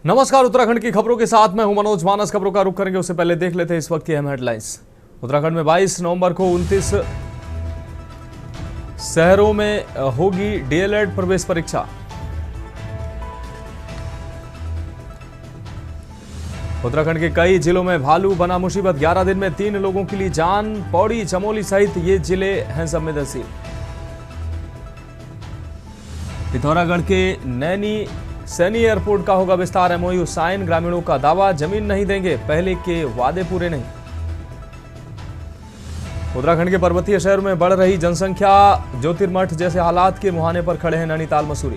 नमस्कार, उत्तराखंड की खबरों के साथ मैं हूं मनोज मानस। खबरों का रुख करेंगे उससे पहले देख लेते हैं इस वक्त की अहम हेडलाइंस। उत्तराखंड में 22 नवंबर को 29 शहरों में होगी डीएलएड प्रवेश परीक्षा। उत्तराखंड के कई जिलों में भालू बना मुसीबत। 11 दिन में 3 लोगों के लिए जान। पौड़ी, चमोली सहित ये जिले हैं संवेदनशील। पिथौरागढ़ के नैनी सैनी एयरपोर्ट का होगा विस्तार। MOU sign. ग्रामीणों का दावा, जमीन नहीं देंगे, पहले के वादे पूरे नहीं। उत्तराखंड के पर्वतीय शहरों में बढ़ रही जनसंख्या। ज्योतिर्मठ जैसे हालात के मुहाने पर खड़े हैं नैनीताल, मसूरी।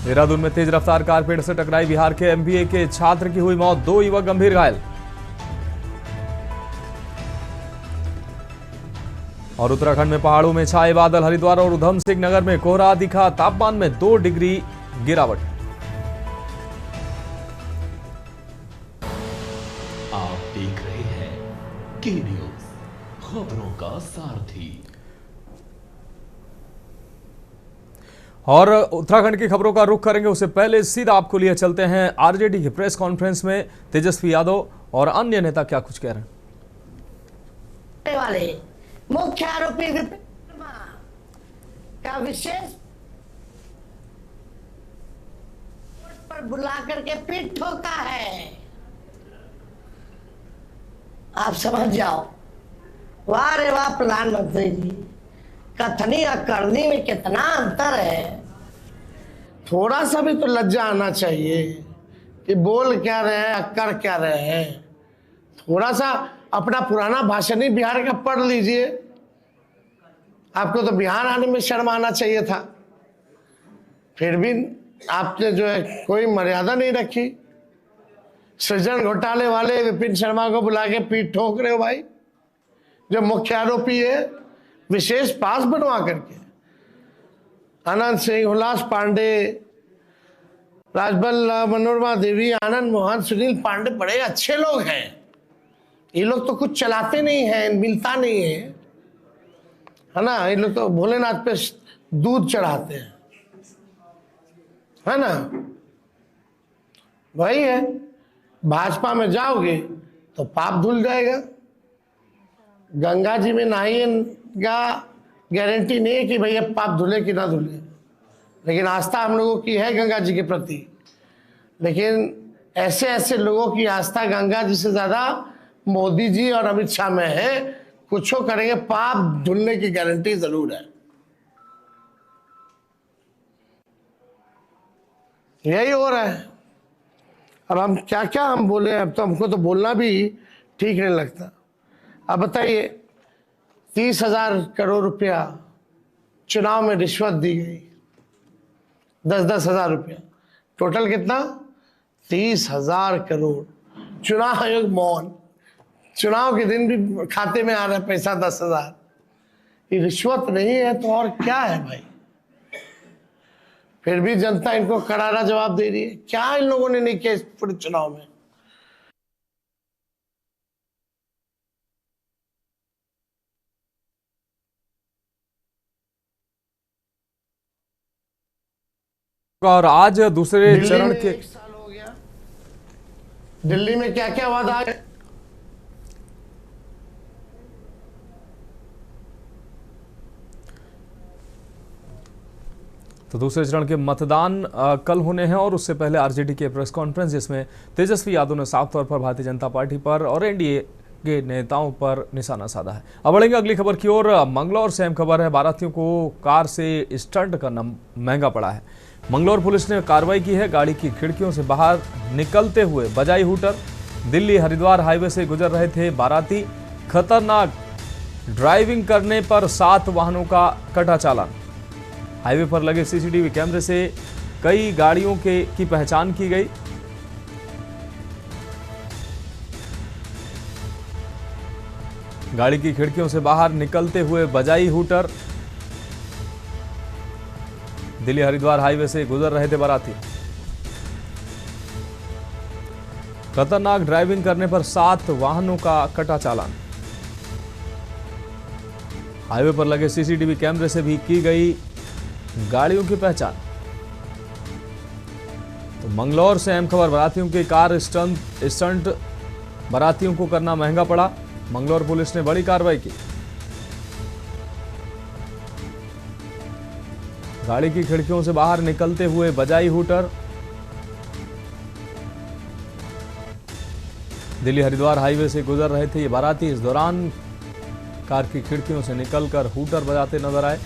देहरादून में तेज रफ्तार कार पेड़ से टकराई। बिहार के एमबीए के छात्र की हुई मौत। 2 युवक गंभीर घायल। और उत्तराखंड में पहाड़ों में छाए बादल। हरिद्वार और उधम सिंह नगर में कोहरा दिखा। तापमान में 2 डिग्री गिरावट। आप देख रहे हैं के न्यूज, खबरों का सारथी। और उत्तराखंड की खबरों का रुख करेंगे उससे पहले सीधा आपको लिए चलते हैं आरजेडी की प्रेस कॉन्फ्रेंस में। तेजस्वी यादव और अन्य नेता क्या कुछ कह रहे हैं। वाले मुख्य आरोपी विपिन शर्मा का विशेष पर बुला करके पीठ ठोका है। आप समझ जाओ। वाह रे वाह प्रधानमंत्री जी, कथनी और करनी में कितना अंतर है। थोड़ा सा भी तो लज्जा आना चाहिए कि बोल क्या रहे हैं, कर क्या रहे हैं। थोड़ा सा अपना पुराना भाषण ही बिहार का पढ़ लीजिए। आपको तो बिहार आने में शर्म आना चाहिए था, फिर भी आपने जो है कोई मर्यादा नहीं रखी। सृजन घोटाले वाले विपिन शर्मा को बुला के पीठ ठोक रहे हो भाई, जो मुख्य आरोपी है, विशेष पास बनवा करके। आनंद सिंह, हुलास पांडे, राजबल, मनोरमा देवी, आनंद मोहन, सुनील पांडे बड़े अच्छे लोग हैं। ये लोग तो कुछ चलाते नहीं हैं, मिलता नहीं है ना। ये लोग तो भोलेनाथ पे दूध चढ़ाते हैं, है ना। वही है, भाजपा में जाओगे तो पाप धुल जाएगा। गंगा जी में नहाइएगा, गारंटी नहीं है कि भैया पाप धुले कि ना धुले, लेकिन आस्था हम लोगों की है गंगा जी के प्रति। लेकिन ऐसे ऐसे लोगों की आस्था गंगा जी से ज्यादा मोदी जी और अमित शाह में है। कुछ करेंगे, पाप धुलने की गारंटी जरूर है। यही हो रहा है। अब हम क्या क्या हम बोले, अब तो हमको तो बोलना भी ठीक नहीं लगता। अब बताइए, 30,000 करोड़ रुपया चुनाव में रिश्वत दी गई, 10-10 हजार रुपया, टोटल कितना? 30,000 करोड़। चुनाव आयोग मौन, चुनाव के दिन भी खाते में आ रहा है पैसा 10,000। ये रिश्वत नहीं है तो और क्या है भाई? फिर भी जनता इनको करारा जवाब दे रही है। क्या इन लोगों ने नहीं किया इस पूरे चुनाव में? और आज दूसरे चरण के 1 साल हो गया। दिल्ली में क्या क्या वादा है? तो दूसरे चरण के मतदान कल होने हैं और उससे पहले आरजेडी की प्रेस कॉन्फ्रेंस, जिसमें तेजस्वी यादव ने साफ तौर पर भारतीय जनता पार्टी पर और एनडीए के नेताओं पर निशाना साधा है। अब बढ़ेंगे अगली खबर की ओर। मंगलौर से अहम खबर है, बारातियों को कार से स्टंट करना महंगा पड़ा है। मंगलौर पुलिस ने कार्रवाई की है। गाड़ी की खिड़कियों से बाहर निकलते हुए बजाई हूटर। दिल्ली हरिद्वार हाईवे से गुजर रहे थे बाराती। खतरनाक ड्राइविंग करने पर 7 वाहनों का कटा चालान। हाईवे पर लगे सीसीटीवी कैमरे से कई गाड़ियों की पहचान की गई। गाड़ी की खिड़कियों से बाहर निकलते हुए बजाई हूटर। दिल्ली हरिद्वार हाईवे से गुजर रहे थे बाराती। खतरनाक ड्राइविंग करने पर 7 वाहनों का कटा चालान। हाईवे पर लगे सीसीटीवी कैमरे से भी की गई गाड़ियों की पहचान। तो मंगलौर से अहम खबर, बारातियों की कार स्टंट बारातियों को करना महंगा पड़ा। मंगलौर पुलिस ने बड़ी कार्रवाई की। गाड़ी की खिड़कियों से बाहर निकलते हुए बजाई हूटर। दिल्ली हरिद्वार हाईवे से गुजर रहे थे ये बाराती। इस दौरान कार की खिड़कियों से निकलकर हूटर बजाते नजर आए।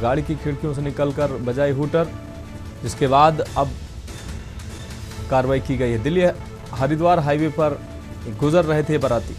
गाड़ी की खिड़कियों से निकलकर बजाई हूटर, जिसके बाद अब कार्रवाई की गई है। दिल्ली हरिद्वार हाईवे पर गुजर रहे थे बाराती।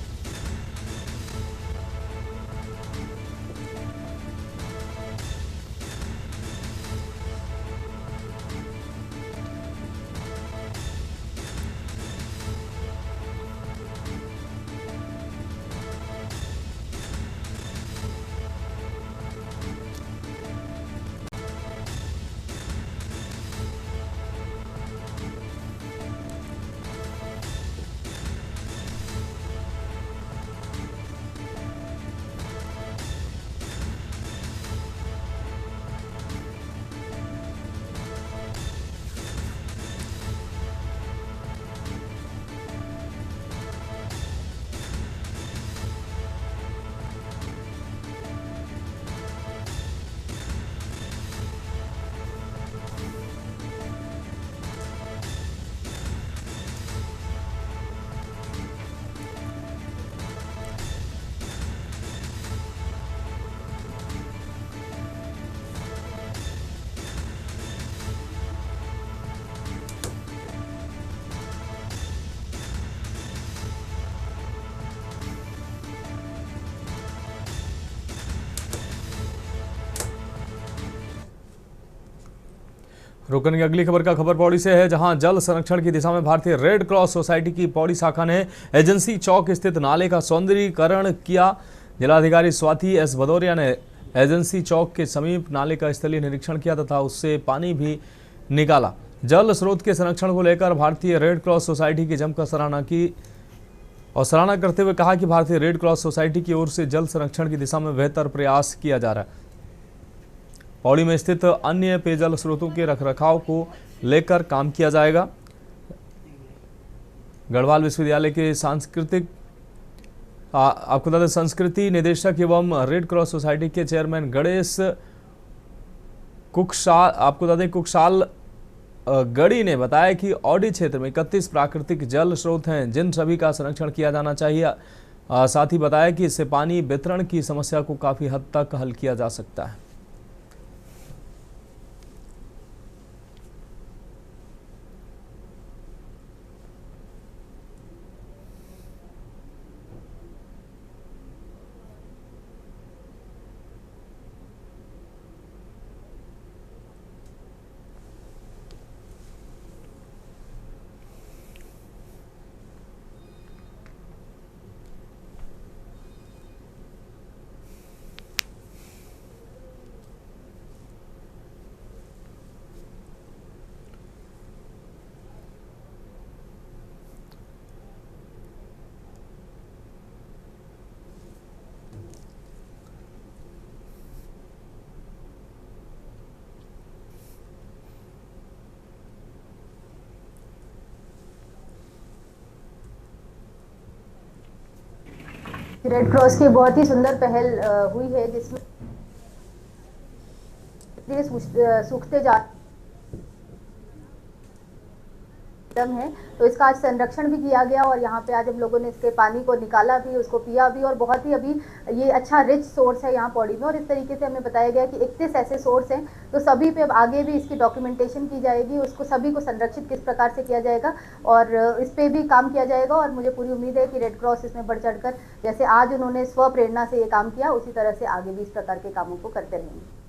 रुकने अगली खबर का खबर पौड़ी से है, जहां जल संरक्षण की दिशा में भारतीय रेड क्रॉस सोसाइटी की पौड़ी शाखा ने एजेंसी चौक स्थित नाले का सौंदर्यीकरण किया। जिलाधिकारी स्वाति एस भदौरिया ने एजेंसी चौक के समीप नाले का स्थलीय निरीक्षण किया तथा उससे पानी भी निकाला। जल स्रोत के संरक्षण को लेकर भारतीय रेड क्रॉस सोसाइटी की जमकर सराहना की और सराहना करते हुए कहा कि भारतीय रेड क्रॉस सोसाइटी की ओर से जल संरक्षण की दिशा में बेहतर प्रयास किया जा रहा है। पौड़ी में स्थित अन्य पेयजल स्रोतों के रखरखाव को लेकर काम किया जाएगा। गढ़वाल विश्वविद्यालय के आपको बता दें संस्कृति निदेशक एवं रेड क्रॉस सोसाइटी के चेयरमैन गणेश कुकसाल गढ़ी ने बताया कि औडी क्षेत्र में 31 प्राकृतिक जल स्रोत हैं, जिन सभी का संरक्षण किया जाना चाहिए। साथ ही बताया कि इससे पानी वितरण की समस्या को काफी हद तक हल किया जा सकता है। रेड क्रॉस की बहुत ही सुंदर पहल हुई है, जिसमें सूखते जा है, तो इसका आज संरक्षण भी किया गया और यहाँ पे आज हम लोगों ने इसके पानी को निकाला भी, उसको पिया भी और बहुत ही अभी ये अच्छा रिच सोर्स है यहाँ पौड़ी में। और इस तरीके से हमें बताया गया कि 31 ऐसे सोर्स हैं, तो सभी पे अब आगे भी इसकी डॉक्यूमेंटेशन की जाएगी, उसको सभी को संरक्षित किस प्रकार से किया जाएगा और इस पर भी काम किया जाएगा। और मुझे पूरी उम्मीद है कि रेड क्रॉस इसमें बढ़ चढ़ कर, जैसे आज उन्होंने स्व प्रेरणा से ये काम किया, उसी तरह से आगे भी इस प्रकार के कामों को करते रहेंगे।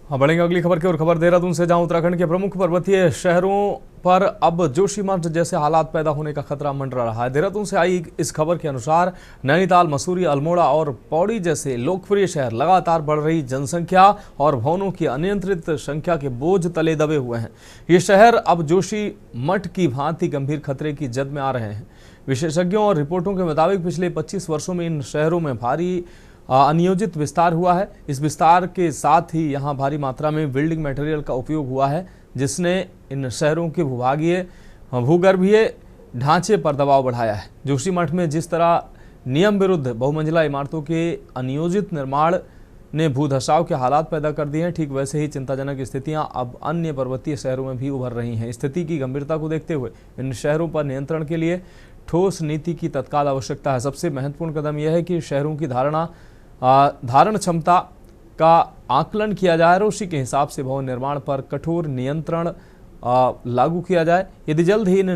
हाँ, बढ़ेंगे अगली खबर की ओर। खबर देहरादून से, जहां उत्तराखंड के प्रमुख पर्वतीय शहरों पर अब जोशीमठ जैसे हालात पैदा होने का खतरा मंडरा रहा है। देहरादून से आई इस खबर के अनुसार नैनीताल, मसूरी, अल्मोड़ा और पौड़ी जैसे लोकप्रिय शहर लगातार बढ़ रही जनसंख्या और भवनों की अनियंत्रित संख्या के बोझ तले दबे हुए हैं। ये शहर अब जोशीमठ की भांति गंभीर खतरे की जद में आ रहे हैं। विशेषज्ञों और रिपोर्टों के मुताबिक पिछले 25 वर्षों में इन शहरों में भारी अनियोजित विस्तार हुआ है। इस विस्तार के साथ ही यहाँ भारी मात्रा में बिल्डिंग मटेरियल का उपयोग हुआ है, जिसने इन शहरों के भूगर्भीय ढांचे पर दबाव बढ़ाया है। जोशीमठ में जिस तरह नियम विरुद्ध बहुमंजिला इमारतों के अनियोजित निर्माण ने भूधसाव के हालात पैदा कर दिए हैं, ठीक वैसे ही चिंताजनक स्थितियां अब अन्य पर्वतीय शहरों में भी उभर रही हैं। स्थिति की गंभीरता को देखते हुए इन शहरों पर नियंत्रण के लिए ठोस नीति की तत्काल आवश्यकता है। सबसे महत्वपूर्ण कदम यह है कि शहरों की धारण क्षमता का आकलन किया जाए और उसी के हिसाब से भवन निर्माण पर कठोर नियंत्रण लागू किया जाए। यदि जल्द ही इन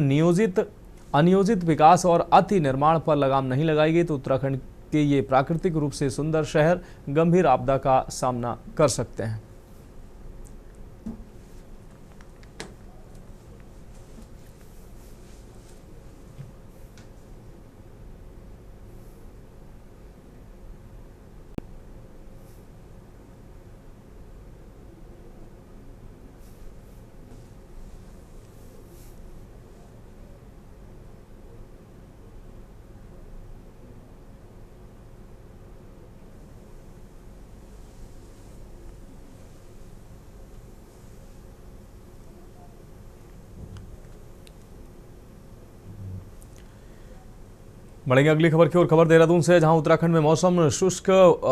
अनियोजित विकास और अति निर्माण पर लगाम नहीं लगाई गई तो उत्तराखंड के ये प्राकृतिक रूप से सुंदर शहर गंभीर आपदा का सामना कर सकते हैं। बढ़ेंगे अगली खबर की ओर। खबर देहरादून से, जहां उत्तराखंड में मौसम शुष्क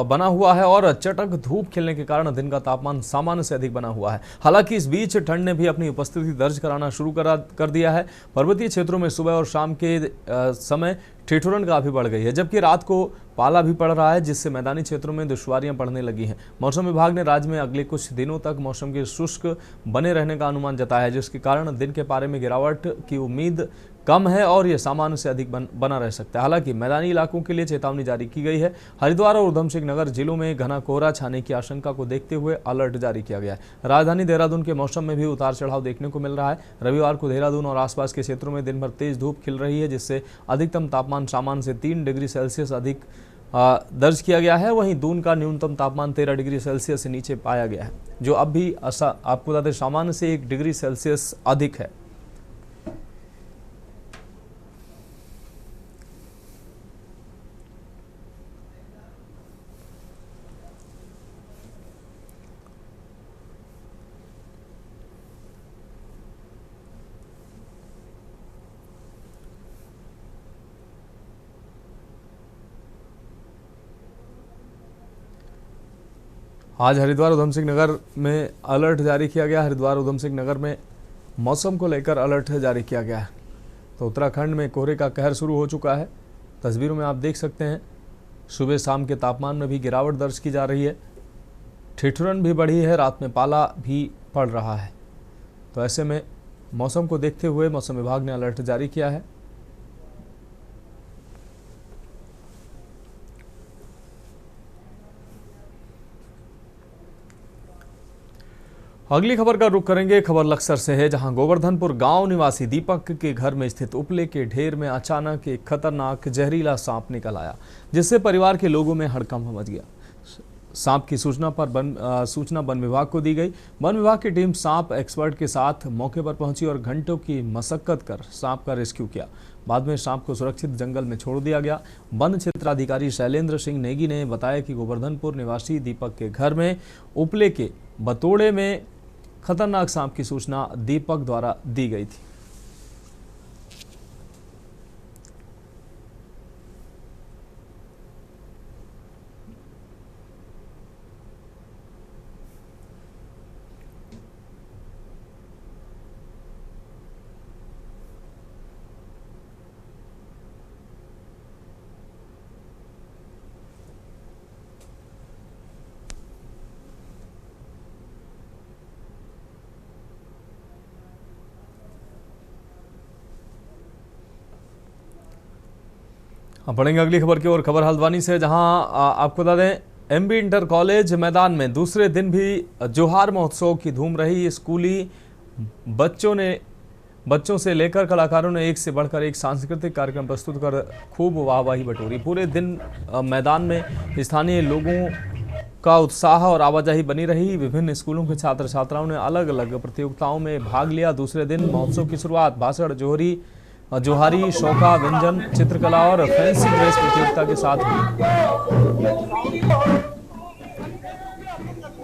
बना हुआ है और चटक धूप खिलने के कारण दिन का तापमान सामान्य से अधिक बना हुआ है। हालांकि इस बीच ठंड ने भी अपनी उपस्थिति दर्ज कराना शुरू कर दिया है। पर्वतीय क्षेत्रों में सुबह और शाम के समय ठिठुरन काफी बढ़ गई है, जबकि रात को पाला भी पड़ रहा है, जिससे मैदानी क्षेत्रों में दुश्वारियां बढ़ने लगी हैं। मौसम विभाग ने राज्य में अगले कुछ दिनों तक मौसम के शुष्क बने रहने का अनुमान जताया है, जिसके कारण दिन के पारे में गिरावट की उम्मीद कम है और यह सामान्य से अधिक बना रह सकता है। हालांकि मैदानी इलाकों के लिए चेतावनी जारी की गई है। हरिद्वार और उधम सिंह नगर जिलों में घना कोहरा छाने की आशंका को देखते हुए अलर्ट जारी किया गया है। राजधानी देहरादून के मौसम में भी उतार चढ़ाव देखने को मिल रहा है। रविवार को देहरादून और आसपास के क्षेत्रों में दिन भर तेज धूप खिल रही है, जिससे अधिकतम तापमान सामान्य से 3 डिग्री सेल्सियस अधिक दर्ज किया गया है। वहीं दून का न्यूनतम तापमान 13 डिग्री सेल्सियस से नीचे पाया गया है, जो अब भी आपको बता दें सामान्य से 1 डिग्री सेल्सियस अधिक है। आज हरिद्वार उधम सिंह नगर में अलर्ट जारी किया गया। हरिद्वार उधम सिंह नगर में मौसम को लेकर अलर्ट जारी किया गया है। तो उत्तराखंड में कोहरे का कहर शुरू हो चुका है। तस्वीरों में आप देख सकते हैं सुबह शाम के तापमान में भी गिरावट दर्ज की जा रही है, ठिठुरन भी बढ़ी है, रात में पाला भी पड़ रहा है। तो ऐसे में मौसम को देखते हुए मौसम विभाग ने अलर्ट जारी किया है। अगली खबर का रुख करेंगे। खबर लक्सर से है, जहां गोवर्धनपुर गांव निवासी दीपक के घर में स्थित उपले के ढेर में अचानक एक खतरनाक जहरीला सांप निकल आया, जिससे परिवार के लोगों में हड़कंप मच गया। सांप की सूचना वन विभाग को दी गई। वन विभाग की टीम सांप एक्सपर्ट के साथ मौके पर पहुंची और घंटों की मशक्कत कर सांप का रेस्क्यू किया। बाद में सांप को सुरक्षित जंगल में छोड़ दिया गया। वन क्षेत्राधिकारी शैलेंद्र सिंह नेगी ने बताया कि गोवर्धनपुर निवासी दीपक के घर में उपले के बतोड़े में खतरनाक सांप की सूचना दीपक द्वारा दी गई थी। अब बढ़ेंगे अगली खबर की ओर। खबर हल्द्वानी से, जहां आपको बता दें एमबी इंटर कॉलेज मैदान में दूसरे दिन भी जोहार महोत्सव की धूम रही। स्कूली बच्चों से लेकर कलाकारों ने एक से बढ़कर एक सांस्कृतिक कार्यक्रम प्रस्तुत कर खूब वाहवाही बटोरी। पूरे दिन मैदान में स्थानीय लोगों का उत्साह और आवाजाही बनी रही। विभिन्न स्कूलों के छात्र छात्राओं ने अलग अलग प्रतियोगिताओं में भाग लिया। दूसरे दिन महोत्सव की शुरुआत भाषण, जोहारी, शौका, व्यंजन, चित्रकला और फैंसी ड्रेस प्रतियोगिता के साथ हुई।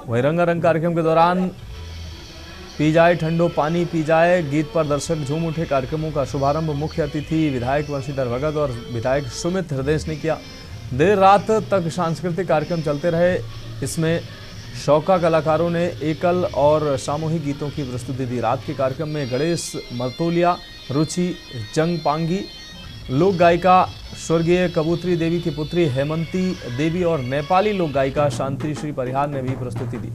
वहीं रंगारंग कार्यक्रम के दौरान पी जाए ठंडो पानी पी जाए गीत पर दर्शक झूम उठे। कार्यक्रमों का शुभारंभ मुख्य अतिथि विधायक वंशीधर भगत और विधायक सुमित हृदयेश ने किया। देर रात तक सांस्कृतिक कार्यक्रम चलते रहे। इसमें शौका कलाकारों ने एकल और सामूहिक गीतों की प्रस्तुति दी। रात के कार्यक्रम में गणेश मर्तोलिया, रुचि जंगपांगी, लोक गायिका स्वर्गीय कबूतरी देवी की पुत्री हेमंती देवी और नेपाली लोक गायिका शांति श्री परिहार ने भी प्रस्तुति दी।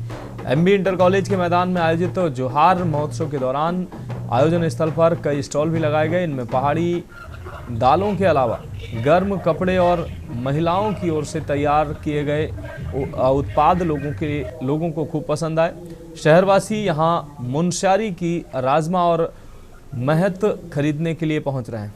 एमबी इंटर कॉलेज के मैदान में आयोजित जोहार महोत्सव के दौरान आयोजन स्थल पर कई स्टॉल भी लगाए गए। इनमें पहाड़ी दालों के अलावा गर्म कपड़े और महिलाओं की ओर से तैयार किए गए उत्पाद लोगों को खूब पसंद आए। शहरवासी यहां मुनस्यारी की राजमा और महत खरीदने के लिए पहुंच रहे हैं।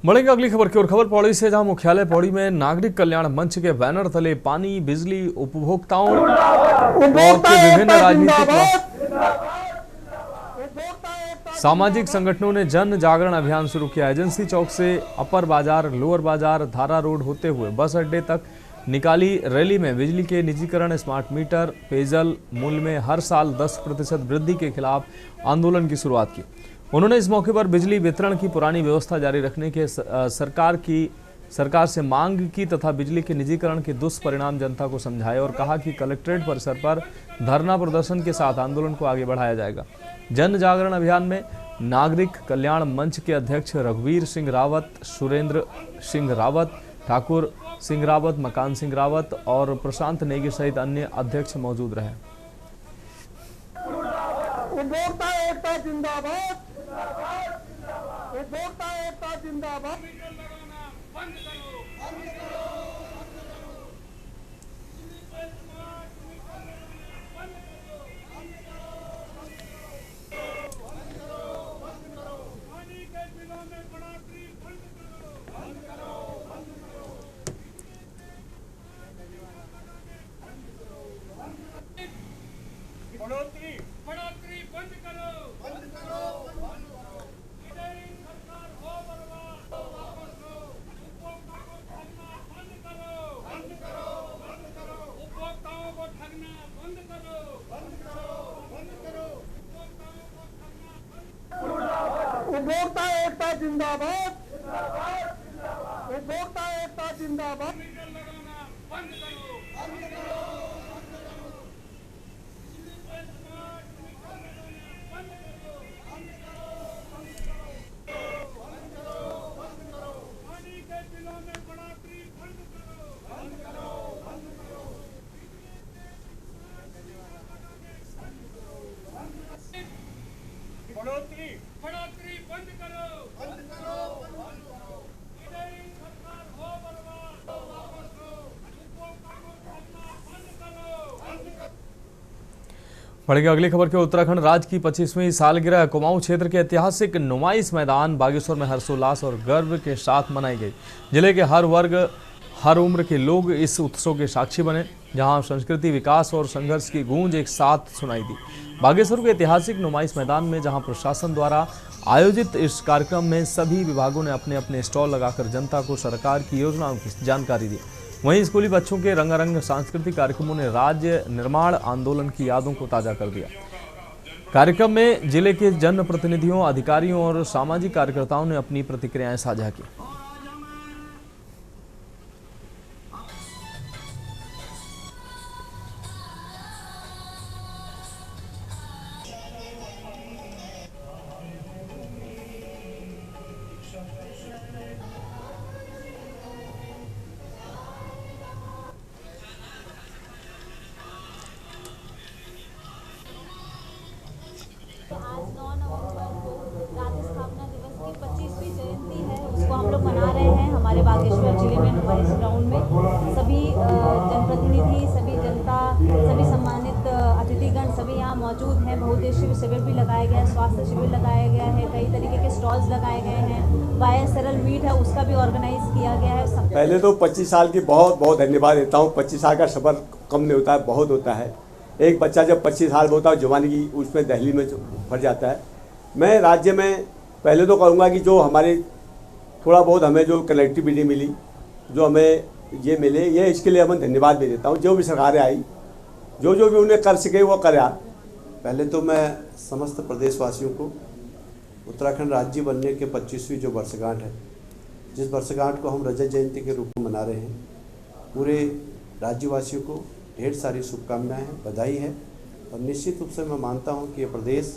बढ़ेंगे अगली खबर की ओर। खबर पौड़ी से, जहां मुख्यालय पौड़ी में नागरिक कल्याण मंच के बैनर तले पानी, बिजली, उपभोक्ताओं के विभिन्न राजनीतिक सामाजिक संगठनों ने जन जागरण अभियान शुरू किया। एजेंसी चौक से अपर बाजार, लोअर बाजार, धारा रोड होते हुए बस अड्डे तक निकाली रैली में बिजली के निजीकरण, स्मार्ट मीटर, पेयजल मूल्य में हर साल 10% वृद्धि के खिलाफ आंदोलन की शुरुआत की। उन्होंने इस मौके पर बिजली वितरण की पुरानी व्यवस्था जारी रखने के सरकार से मांग की तथा बिजली के निजीकरण के दुष्परिणाम जनता को समझाए और कहा कि कलेक्ट्रेट परिसर पर धरना प्रदर्शन के साथ आंदोलन को आगे बढ़ाया जाएगा। जन जागरण अभियान में नागरिक कल्याण मंच के अध्यक्ष रघुवीर सिंह रावत, सुरेंद्र सिंह रावत, ठाकुर सिंह रावत, मकान सिंह रावत और प्रशांत नेगी सहित अन्य अध्यक्ष मौजूद रहे। उपभोक्ता एकता जिंदाबाद, उपभोक्ता एकता जिंदाबाद। बढ़ोतरी बंद करो, बंद करो, बंद करो। सरकार हो बर्बाद, वापस लो। उपभोक्ताओं को ठगना बंद करो, बंद करो, बंद करो। उपभोक्ताओं को ठगना बंद करो, बंद करो, बंद करो। उपभोक्ताओं को ठगना बंद। उपभोक्ता एकता जिंदाबाद, उपभोक्ता एकता जिंदाबाद। मीटर लगाना बंद करो, बंद करो। बढ़ोतरी बंद करो, बंद करो, बंद करो। सरकार हो बर्बाद, वापस लो। उपभोक्ताओं को ठगना बंद करो, बंद करो। बढ़ेंगे अगली खबर के। उत्तराखंड राज्य की 25वीं सालगिरह कुमाऊं क्षेत्र के ऐतिहासिक नुमाइश मैदान बागेश्वर में हर्षोल्लास और गर्व के साथ मनाई गई। जिले के हर वर्ग, हर उम्र के लोग इस उत्सव के साक्षी बने, जहां संस्कृति, विकास और संघर्ष की गूंज एक साथ सुनाई दी। बागेश्वर के ऐतिहासिक नुमाइश मैदान में जहां प्रशासन द्वारा आयोजित इस कार्यक्रम में सभी विभागों ने अपने अपने स्टॉल लगाकर जनता को सरकार की योजनाओं की जानकारी दी। वहीं स्कूली बच्चों के रंगारंग सांस्कृतिक कार्यक्रमों ने राज्य निर्माण आंदोलन की यादों को ताजा कर दिया। कार्यक्रम में जिले के जनप्रतिनिधियों, अधिकारियों और सामाजिक कार्यकर्ताओं ने अपनी प्रतिक्रियाएं साझा की। में सभी जनप्रतिनिधि, सभी जनता, सभी सम्मानित अतिथिगण सभी यहाँ मौजूद हैं। बहुउद्देशीय शिविर भी लगाया गया है, स्वास्थ्य शिविर लगाया गया है, कई तरीके के स्टॉल्स लगाए गए हैं। बाय सरल मीट है उसका भी ऑर्गेनाइज किया गया है। पहले तो 25 साल की बहुत बहुत धन्यवाद देता हूँ। 25 साल का सफ़र कम नहीं होता है, बहुत होता है। एक बच्चा जब 25 साल में होता है जवानी की उसमें दहली में फट जाता है। मैं राज्य में पहले तो कहूँगा कि जो हमारी थोड़ा बहुत हमें जो कनेक्टिविटी मिली, जो हमें ये मिले, ये इसके लिए मैं धन्यवाद भी देता हूँ। जो भी सरकारें आई, जो भी उन्हें कर सके वो करा। पहले तो मैं समस्त प्रदेशवासियों को उत्तराखंड राज्य बनने के 25वीं जो वर्षगांठ है, जिस वर्षगांठ को हम रजत जयंती के रूप में मना रहे हैं, पूरे राज्यवासियों को ढेर सारी शुभकामनाएं हैं, बधाई है। और निश्चित रूप से मैं मानता हूं कि ये प्रदेश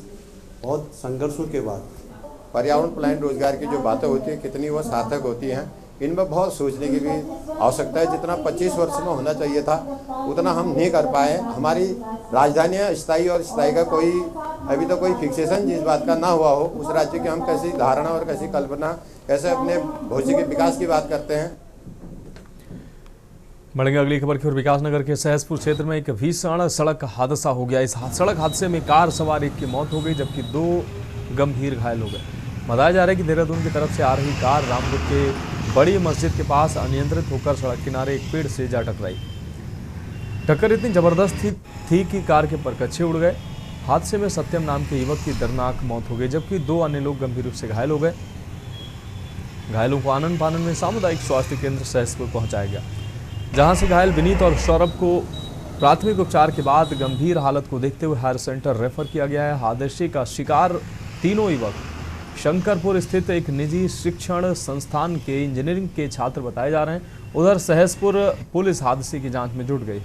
बहुत संघर्षों के बाद पर्यावरण प्लान रोजगार की जो बातें होती हैं कितनी वो सार्थक होती हैं, इनमें बहुत सोचने की भी आवश्यकता है। जितना 25 वर्ष में होना चाहिए था उतना हम नहीं कर पाए। हमारी राजधानियाँ स्थायी और स्थायी का कोई अभी तो कोई फिक्सेशन जिस बात का ना हुआ हो, उस राज्य की हम कैसी धारणा और कैसी कल्पना, कैसे अपने भविष्य के विकास की बात करते हैं। बढ़ेंगे अगली खबर की ओर। विकासनगर के सहसपुर क्षेत्र में एक भीषण सड़क हादसा हो गया। इस सड़क हादसे में कार सवार एक की मौत हो गई जबकि 2 गंभीर घायल हो गए। बताया जा रहा है कि देहरादून की तरफ से आ रही कार रामपुर के बड़ी मस्जिद के पास अनियंत्रित होकर सड़क किनारे एक पेड़ से जा टकराई। टक्कर इतनी जबरदस्त थी कि कार के परकच्चे उड़ गए। हादसे में सत्यम नाम के युवक की दर्दनाक मौत हो गई जबकि 2 अन्य लोग गंभीर रूप से घायल हो गए। घायलों को आनंद फानन में सामुदायिक स्वास्थ्य केंद्र सहसपुर पहुंचाया गया, जहां से घायल विनीत और सौरभ को प्राथमिक उपचार के बाद गंभीर हालत को देखते हुए हायर सेंटर रेफर किया गया है। हादसे का शिकार तीनों युवक शंकरपुर स्थित एक निजी शिक्षण संस्थान के इंजीनियरिंग के छात्र बताए जा रहे हैं। उधर सहसपुर पुलिस हादसे की जांच में जुट गई।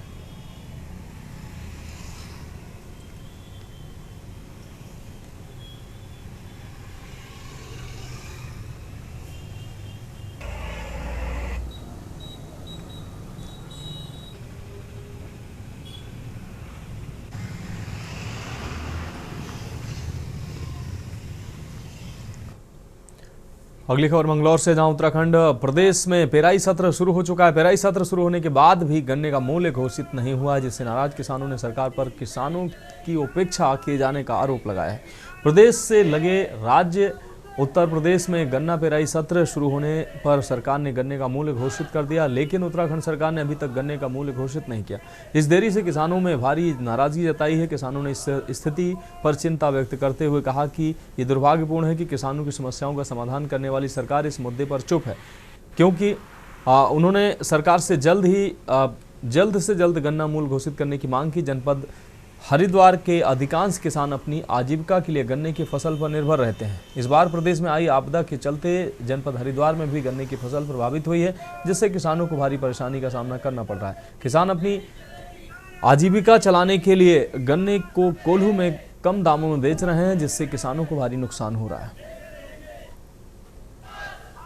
अगली खबर मंगलौर से, जहां उत्तराखंड प्रदेश में पेराई सत्र शुरू हो चुका है। पेराई सत्र शुरू होने के बाद भी गन्ने का मूल्य घोषित नहीं हुआ, जिससे नाराज किसानों ने सरकार पर किसानों की उपेक्षा किए जाने का आरोप लगाया है। प्रदेश से लगे राज्य उत्तर प्रदेश में गन्ना पेराई सत्र शुरू होने पर सरकार ने गन्ने का मूल्य घोषित कर दिया, लेकिन उत्तराखंड सरकार ने अभी तक गन्ने का मूल्य घोषित नहीं किया। इस देरी से किसानों में भारी नाराजगी जताई है। किसानों ने इस स्थिति पर चिंता व्यक्त करते हुए कहा कि ये दुर्भाग्यपूर्ण है कि किसानों की समस्याओं का समाधान करने वाली सरकार इस मुद्दे पर चुप है, क्योंकि उन्होंने सरकार से जल्द से जल्द गन्ना मूल्य घोषित करने की मांग की। जनपद हरिद्वार के अधिकांश किसान अपनी आजीविका के लिए गन्ने की फसल पर निर्भर रहते हैं। इस बार प्रदेश में आई आपदा के चलते जनपद हरिद्वार में भी गन्ने की फसल प्रभावित हुई है, जिससे किसानों को भारी परेशानी का सामना करना पड़ रहा है। किसान अपनी आजीविका चलाने के लिए गन्ने को कोल्हू में कम दामों में बेच रहे हैं, जिससे किसानों को भारी नुकसान हो रहा है।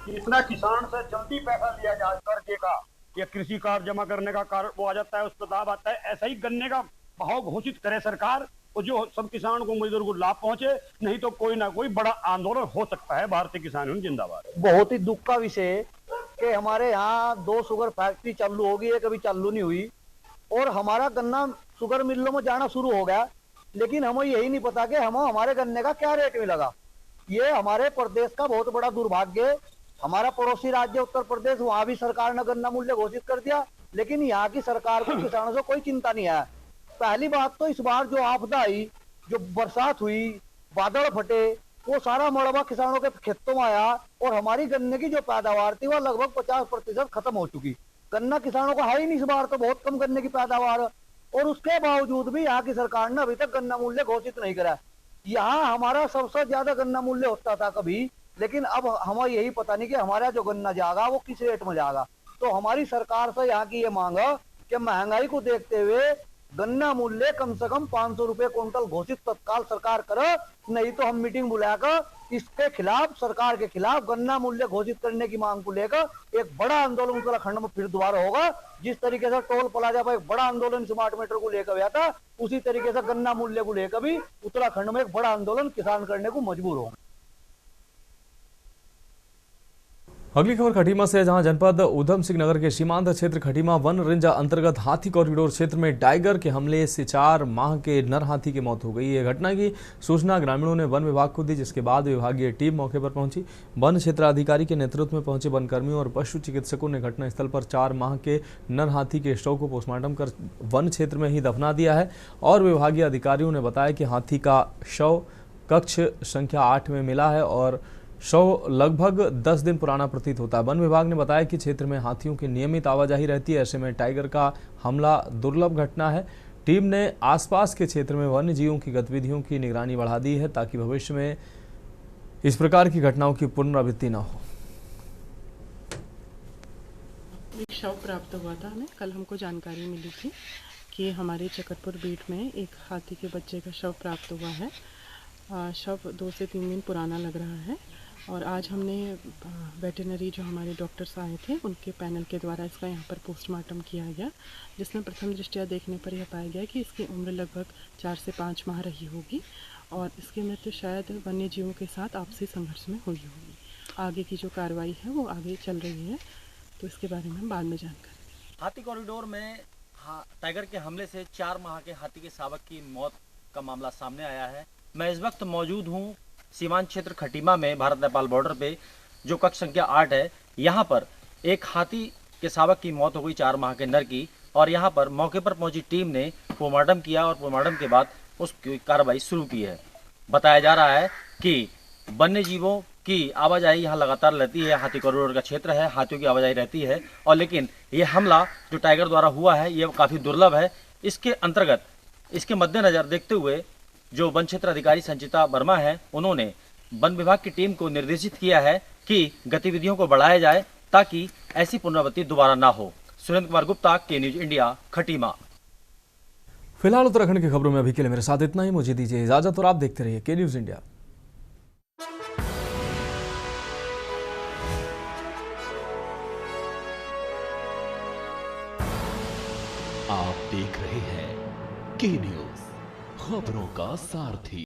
इतना किसान से जल्दी पैसा लिया जाए कर्जे का या कृषि कार्ड जमा करने का कार्ड वो आ जाता है, उस पर दाब आता है। ऐसा ही गन्ने का भाव घोषित करे सरकार और जो सब किसान को, मजदूर को लाभ पहुंचे, नहीं तो कोई ना कोई बड़ा आंदोलन हो सकता है। भारतीय किसान यूनियन जिंदाबाद। बहुत ही दुख का विषय कि हमारे यहाँ 2 शुगर फैक्ट्री चालू हो गई है, कभी चालू नहीं हुई, और हमारा गन्ना शुगर मिलों में जाना शुरू हो गया, लेकिन हमें यही नहीं पता कि हमारे गन्ने का क्या रेट मिलेगा। ये हमारे प्रदेश का बहुत बड़ा दुर्भाग्य है। हमारा पड़ोसी राज्य उत्तर प्रदेश, वहां भी सरकार ने गन्ना मूल्य घोषित कर दिया, लेकिन यहाँ की सरकार को किसानों से कोई चिंता नहीं है। पहली बात तो इस बार जो आपदा आई, जो बरसात हुई, बादल फटे, वो सारा मलबा किसानों के खेतों में आया और हमारी गन्ने की जो पैदावार थी वह लगभग 50% खत्म हो चुकी। गन्ना किसानों को है ही नहीं इस बार, तो बहुत कम गन्ने की पैदावार, और उसके बावजूद भी यहाँ की सरकार ने अभी तक गन्ना मूल्य घोषित नहीं करा। यहाँ हमारा सबसे ज्यादा गन्ना मूल्य होता था कभी, लेकिन अब हमें यही पता नहीं कि हमारा जो गन्ना जाएगा वो किस रेट में जाएगा। तो हमारी सरकार से यहाँ की ये मांग है कि महंगाई को देखते हुए गन्ना मूल्य कम से कम 500 रुपए क्विंटल घोषित तत्काल सरकार करे, नहीं तो हम मीटिंग बुलाकर इसके खिलाफ, सरकार के खिलाफ गन्ना मूल्य घोषित करने की मांग को लेकर एक बड़ा आंदोलन उत्तराखंड में फिर दोबारा होगा। जिस तरीके से टोल प्लाजा पर एक बड़ा आंदोलन स्मार्ट मीटर को लेकर हुआ था, उसी तरीके से गन्ना मूल्य को लेकर भी उत्तराखंड में एक बड़ा आंदोलन किसान करने को मजबूर होंगे। अगली खबर खटीमा से है, जहां जनपद ऊधम सिंह नगर के सीमांत क्षेत्र खटीमा वन रेंज अंतर्गत हाथी कॉरिडोर क्षेत्र में टाइगर के हमले से 4 माह के नर हाथी की मौत हो गई। यह घटना की सूचना ग्रामीणों ने वन विभाग को दी, जिसके बाद विभागीय टीम मौके पर पहुंची। वन क्षेत्राधिकारी के नेतृत्व में पहुंचे वन कर्मियों और पशु चिकित्सकों ने घटनास्थल पर 4 माह के नर हाथी के शव को पोस्टमार्टम कर वन क्षेत्र में ही दफना दिया है। और विभागीय अधिकारियों ने बताया कि हाथी का शव कक्ष संख्या 8 में मिला है और शव लगभग 10 दिन पुराना प्रतीत होता है। वन विभाग ने बताया कि क्षेत्र में हाथियों की नियमित आवाजाही रहती है, ऐसे में टाइगर का हमला दुर्लभ घटना है। टीम ने आसपास के क्षेत्र में वन्य जीवों की गतिविधियों की निगरानी बढ़ा दी है, ताकि भविष्य में इस प्रकार की घटनाओं की पुनरावृत्ति न हो। एक शव प्राप्त हुआ था, हमें कल हमको जानकारी मिली थी कि हमारे चकरपुर बीट में एक हाथी के बच्चे का शव प्राप्त हुआ है। शव 2 से 3 दिन पुराना लग रहा है और आज हमने वेटरनरी जो हमारे डॉक्टर्स आए थे उनके पैनल के द्वारा इसका यहाँ पर पोस्टमार्टम किया गया, जिसमें प्रथम दृष्टया देखने पर यह पाया गया कि इसकी उम्र लगभग 4 से 5 माह रही होगी और इसकी मृत्यु शायद वन्य जीवों के साथ आपसी संघर्ष में हुई होगी। आगे की जो कार्रवाई है वो आगे चल रही है, तो इसके बारे में हम बाद में जानकारी। हाथी कॉरिडोर में टाइगर के हमले से 4 माह के हाथी के शावक की मौत का मामला सामने आया है। मैं इस वक्त मौजूद हूँ सीमांत क्षेत्र खटीमा में, भारत नेपाल बॉर्डर पे, जो कक्ष संख्या 8 है। यहाँ पर एक हाथी के शावक की मौत हो गई 4 माह के नर की, और यहाँ पर मौके पर पहुंची टीम ने पोस्टमार्टम किया और पोस्टमार्टम के बाद उसकी कार्रवाई शुरू की है। बताया जा रहा है कि वन्य जीवों की आवाजाही यहाँ लगातार रहती है, हाथी कॉरिडोर का क्षेत्र है, हाथियों की आवाजाही रहती है, और लेकिन ये हमला जो टाइगर द्वारा हुआ है ये काफ़ी दुर्लभ है। इसके अंतर्गत इसके मद्देनज़र देखते हुए जो वन क्षेत्र अधिकारी संचिता वर्मा है, उन्होंने वन विभाग की टीम को निर्देशित किया है कि गतिविधियों को बढ़ाया जाए ताकि ऐसी पुनरावृत्ति दोबारा ना हो। सुरेंद्र कुमार गुप्ता, के न्यूज इंडिया, खटीमा। फिलहाल उत्तराखंड की खबरों में अभी के लिए मेरे साथ इतना ही। मुझे दीजिए इजाजत और आप देखते रहिए के न्यूज इंडिया। आप देख रहे हैं के न्यूज, खबरों का सारथी।